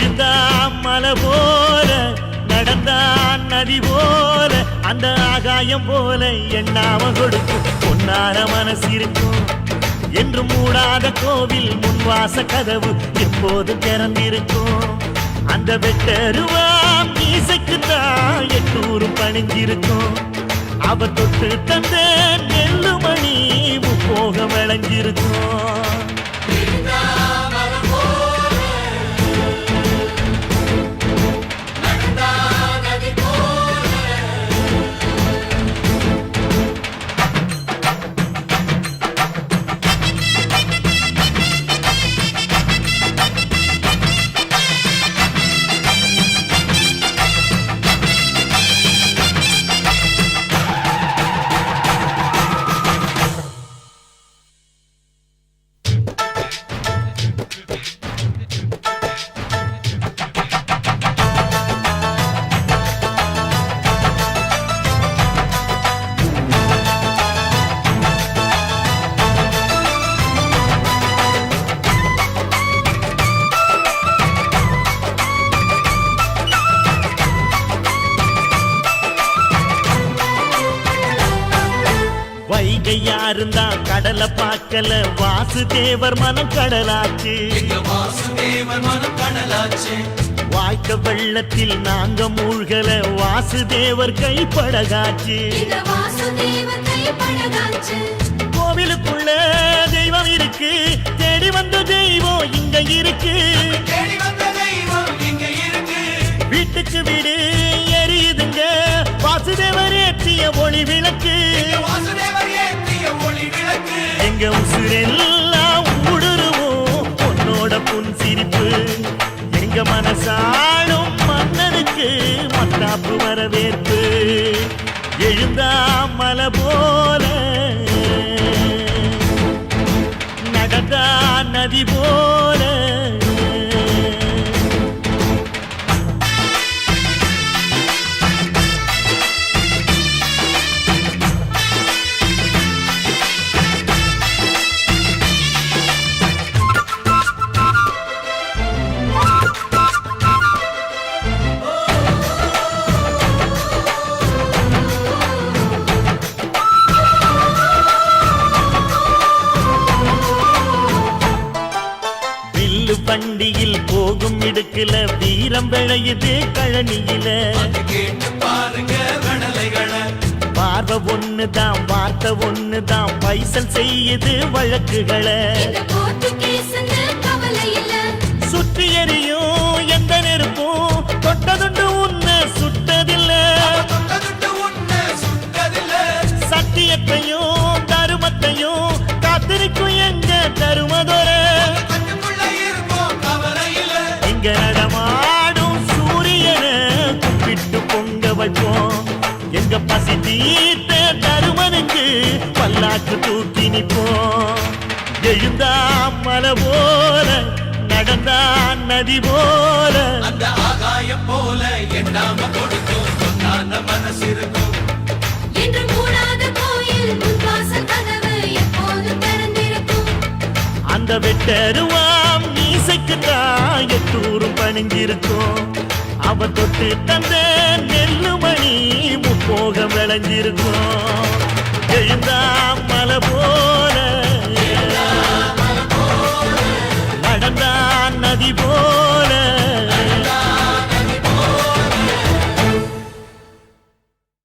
எழுந்தா மலை போல நடந்தான் நதி போல அந்த ஆகாயம் போல எண்ணாம கொடுக்கும் பொன்னார மனசு இருக்கும் என்று மூடாத கோவில் முன்வாச கதவு எப்போது திறந்திருக்கும் அந்த வெட்டருவாம் மீசைக்குத்தான் எட்டூரும் பணிஞ்சிருக்கும் அவர் தொட்டு தந்த நெல்லுமணி முப்போக விளைஞ்சிருக்கும் யாருந்தா கடலை பார்க்கல வாசுதேவர் மனம் கடலாச்சு வாய்க்க வெள்ளத்தில் நாங்க மூழ்கல வாசுதேவர் கைப்படகாச்சு கோவிலுக்குள்ள தெய்வம் இருக்கு தேடி வந்த தெய்வம் இங்க இருக்கு வீட்டுக்கு வீடு எரியுதுங்க வாசுதேவர் ஏற்றிய ஒளி விளக்கு எங்க உசுரெல்லாம் ஊடுருவோம் உன்னோட புன் சிரிப்பு எங்க மனசாலும் மன்னனுக்கு மத்தாப்பு வரவேற்பு எழுந்தா மலை போல நடந்தா நதி போல வண்டியில் போகும் இடுக்குல வீரம் விளையுது கழனியில பார்வை ஒண்ணுதான் வார்த்தை ஒண்ணுதான் பைசல் செய்யுது வழக்குகளை சுற்றி எறியும் எந்த நெருப்பும் தொட்டதுண்டு உன்னை சுட்டதில்லை சத்தியத்தையும் தருமத்தையும் காத்திருக்கும் எங்க தருமதொர இங்க நடமாடும் சூரியனை கும்பிட்டு பொங்க வைப்போம் எங்க பசி தீர்த்த தருமனுக்கு பல்லாக்கு தூக்கி நிப்போம் எழுந்தா மலை போல நடந்தா நதி போல அந்த ஆகாயம் போல எண்ணாம கொடுக்கும் பொன்னான மனசு இருக்கும் என்று மூடாத கோயில் முன்வாசல் கதவு எப்போது திறந்திருக்கும் அந்த வெட்டருவாம் மீசைக்குத்தான் எட்டூரும் பணிஞ்சிருக்கும் அவர் தொட்டு தந்த நெல்லுமணி முப்போகம் விளைஞ்சிருக்கும் எழுந்தா மலை போல